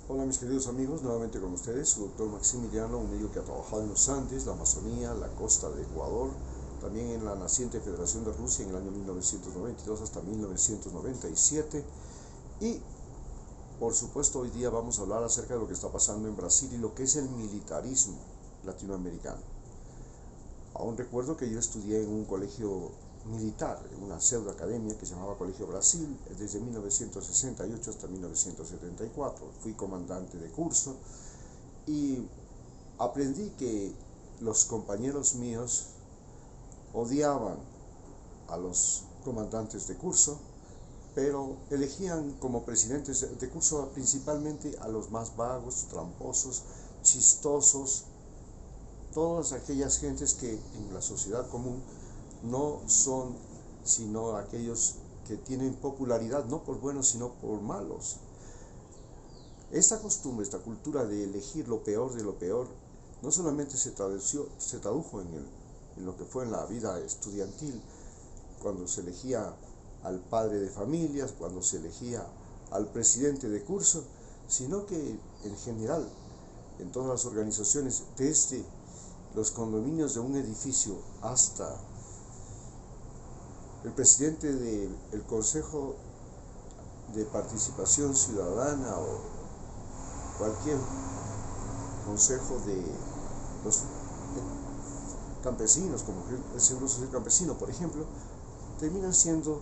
Hola mis queridos amigos, nuevamente con ustedes, su doctor Maximiliano, un médico que ha trabajado en los Andes, la Amazonía, la costa de Ecuador, también en la naciente Federación de Rusia en el año 1992 hasta 1997 y por supuesto hoy día vamos a hablar acerca de lo que está pasando en Brasil y lo que es el militarismo latinoamericano. Aún recuerdo que yo estudié en un colegio militar, en una pseudo academia que se llamaba Colegio Brasil, desde 1968 hasta 1974. Fui comandante de curso y aprendí que los compañeros míos odiaban a los comandantes de curso, pero elegían como presidentes de curso principalmente a los más vagos, tramposos, chistosos, todas aquellas gentes que en la sociedad común no son sino aquellos que tienen popularidad no por buenos sino por malos. Esta costumbre, esta cultura de elegir lo peor de lo peor, no solamente se tradujo en lo que fue en la vida estudiantil, cuando se elegía al padre de familias, cuando se elegía al presidente de curso, sino que en general, en todas las organizaciones, desde los condominios de un edificio hasta el presidente del Consejo de Participación Ciudadana o cualquier consejo de los campesinos, como el Seguro Social Campesino, por ejemplo, terminan siendo,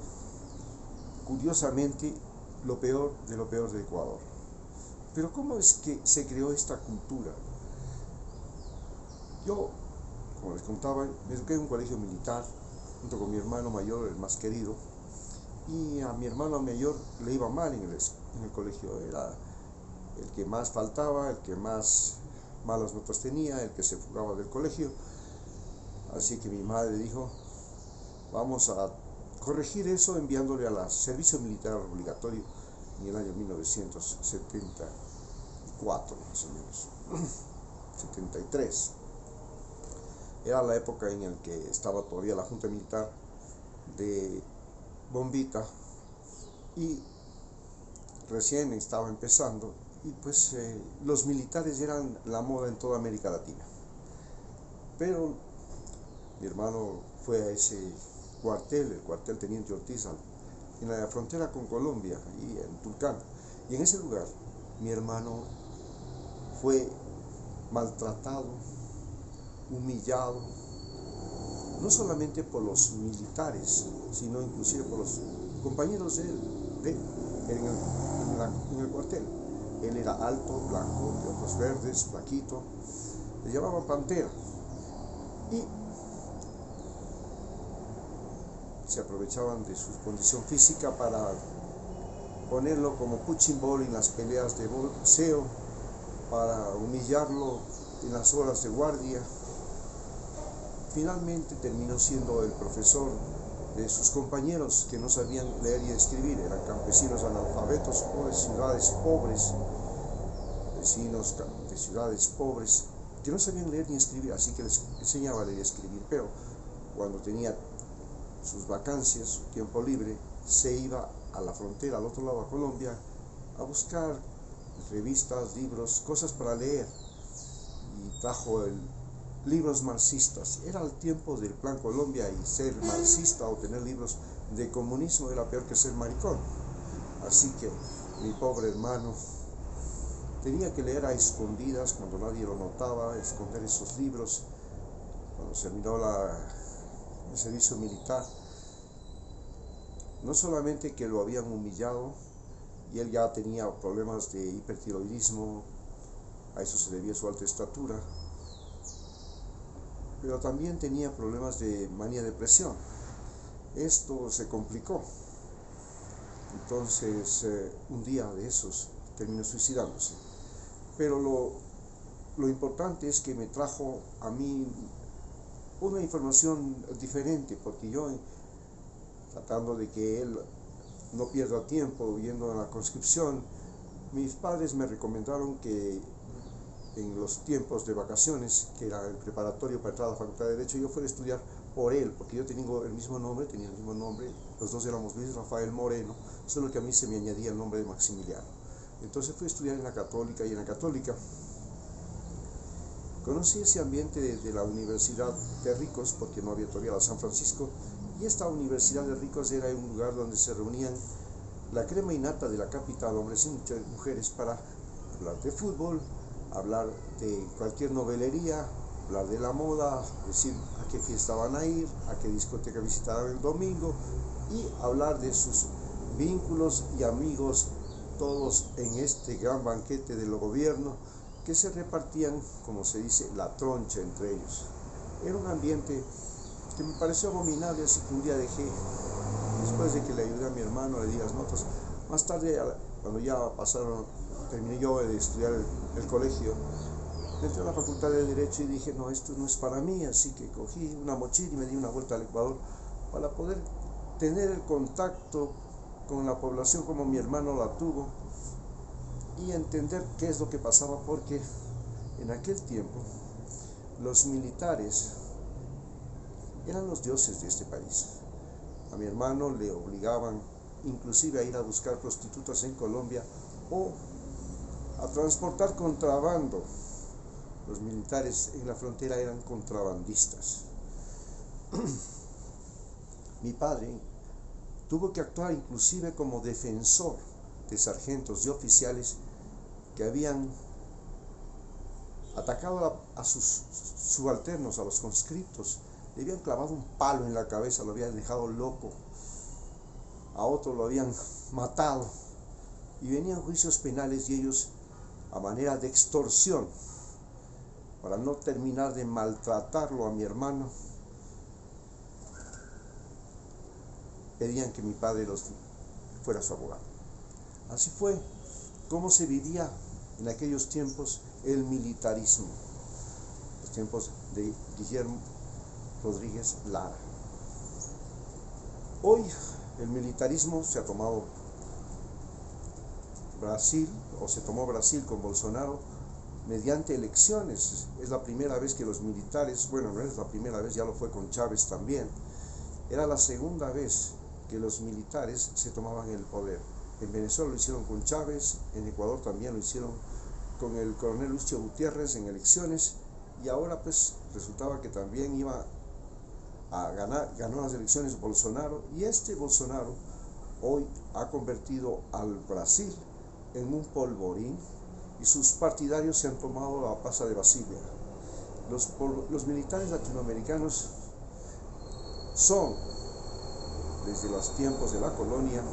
curiosamente, lo peor de Ecuador. Pero ¿cómo es que se creó esta cultura? Yo, como les contaba, me eduqué en un colegio militar, junto con mi hermano mayor, el más querido, y a mi hermano mayor le iba mal en el colegio, era el que más faltaba, el que más malas notas tenía, el que se fugaba del colegio. Así que mi madre dijo, vamos a corregir eso enviándole al servicio militar obligatorio en el año 1974, más o menos, 73. Era la época en la que estaba todavía la Junta Militar de Bombita y recién estaba empezando y pues los militares eran la moda en toda América Latina. Pero mi hermano fue a ese cuartel, el cuartel Teniente Ortiz, en la frontera con Colombia, ahí en Tulcán. Y en ese lugar mi hermano fue maltratado, humillado, no solamente por los militares, sino inclusive por los compañeros de él, en el cuartel. Él era alto, blanco, de ojos verdes, flaquito, le llamaban Pantera. Y se aprovechaban de su condición física para ponerlo como punching ball en las peleas de boxeo, para humillarlo en las horas de guardia. Finalmente terminó siendo el profesor de sus compañeros que no sabían leer y escribir, eran campesinos analfabetos o de ciudades pobres, vecinos de ciudades pobres que no sabían leer ni escribir, así que les enseñaba a leer y escribir, pero cuando tenía sus vacancias, su tiempo libre, se iba a la frontera, al otro lado a Colombia, a buscar revistas, libros, cosas para leer, y trajo libros marxistas. Era el tiempo del Plan Colombia y ser marxista o tener libros de comunismo era peor que ser maricón. Así que mi pobre hermano tenía que leer a escondidas cuando nadie lo notaba, esconder esos libros. Cuando terminó el servicio militar, no solamente que lo habían humillado y él ya tenía problemas de hipertiroidismo, a eso se debía su alta estatura, pero también tenía problemas de manía de depresión. Esto se complicó. Entonces, un día de esos terminó suicidándose. Pero lo importante es que me trajo a mí una información diferente, porque yo, tratando de que él no pierda tiempo yendo a la conscripción, mis padres me recomendaron que en los tiempos de vacaciones, que era el preparatorio para entrar a la Facultad de Derecho, yo fuera a estudiar por él, porque yo tenía el mismo nombre, los dos éramos Luis Rafael Moreno, solo que a mí se me añadía el nombre de Maximiliano. Entonces fui a estudiar en la Católica, y en la Católica conocí ese ambiente de la Universidad de Ricos, porque no había todavía la San Francisco, y esta Universidad de Ricos era un lugar donde se reunían la crema innata de la capital, hombres y mujeres, para hablar de fútbol, hablar de cualquier novelería, hablar de la moda, decir a qué fiesta van a ir, a qué discoteca visitarán el domingo, y hablar de sus vínculos y amigos, todos en este gran banquete del gobierno, que se repartían, como se dice, la troncha entre ellos. Era un ambiente que me pareció abominable, así que un día dejé, después de que le ayudé a mi hermano, le di las notas. Más tarde, cuando ya terminé yo de estudiar el colegio, entré a la Facultad de Derecho y dije, no, esto no es para mí, así que cogí una mochila y me di una vuelta al Ecuador para poder tener el contacto con la población como mi hermano la tuvo, y entender qué es lo que pasaba, porque en aquel tiempo los militares eran los dioses de este país. A mi hermano le obligaban inclusive a ir a buscar prostitutas en Colombia o a transportar contrabando. Los militares en la frontera eran contrabandistas. Mi padre tuvo que actuar inclusive como defensor de sargentos y oficiales que habían atacado a sus subalternos, a los conscriptos. Le habían clavado un palo en la cabeza, lo habían dejado loco, a otro lo habían matado, y venían juicios penales, y ellos, a manera de extorsión, para no terminar de maltratarlo a mi hermano, pedían que mi padre fuera su abogado. Así fue como se vivía en aquellos tiempos el militarismo, los tiempos de Guillermo Rodríguez Lara. Hoy el militarismo se ha tomado Brasil, o se tomó Brasil con Bolsonaro, mediante elecciones. Es la primera vez que los militares, bueno, no es la primera vez, ya lo fue con Chávez también, era la segunda vez que los militares se tomaban el poder. En Venezuela lo hicieron con Chávez, en Ecuador también lo hicieron con el coronel Lucio Gutiérrez en elecciones, y ahora pues resultaba que también iba a ganó las elecciones Bolsonaro, y este Bolsonaro hoy ha convertido al Brasil en un polvorín, y sus partidarios se han tomado la plaza de Brasilia. Los militares latinoamericanos son, desde los tiempos de la colonia,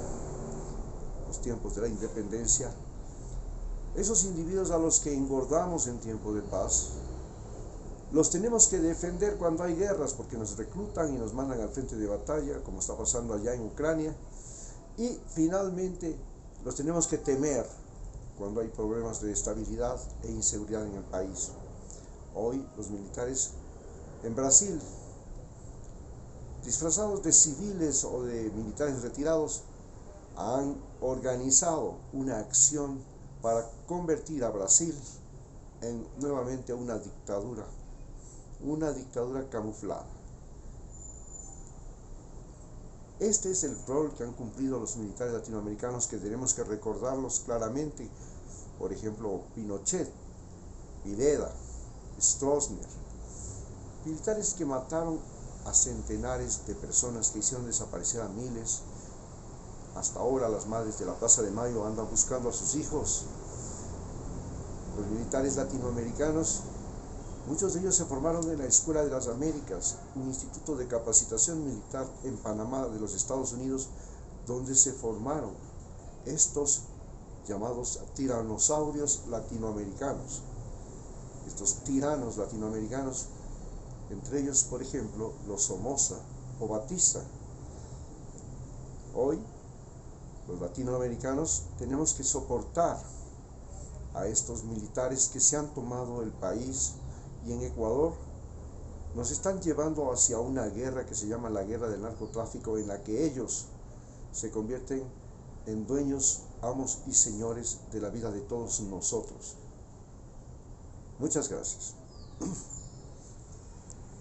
los tiempos de la independencia, esos individuos a los que engordamos en tiempo de paz. Los tenemos que defender cuando hay guerras, porque nos reclutan y nos mandan al frente de batalla, como está pasando allá en Ucrania. Y finalmente los tenemos que temer cuando hay problemas de estabilidad e inseguridad en el país. Hoy los militares en Brasil, disfrazados de civiles o de militares retirados, han organizado una acción para convertir a Brasil en nuevamente una dictadura camuflada. Este es el rol que han cumplido los militares latinoamericanos, que tenemos que recordarlos claramente. Por ejemplo, Pinochet, Videla, Stroessner, militares que mataron a centenares de personas, que hicieron desaparecer a miles. Hasta ahora las madres de la Plaza de Mayo andan buscando a sus hijos. Los militares latinoamericanos, muchos de ellos se formaron en la Escuela de las Américas, un instituto de capacitación militar en Panamá de los Estados Unidos, donde se formaron estos llamados tiranosaurios latinoamericanos. Estos tiranos latinoamericanos, entre ellos, por ejemplo, los Somoza o Batista. Hoy, los latinoamericanos tenemos que soportar a estos militares que se han tomado el país, y en Ecuador nos están llevando hacia una guerra que se llama la guerra del narcotráfico, en la que ellos se convierten en dueños, amos y señores de la vida de todos nosotros. Muchas gracias.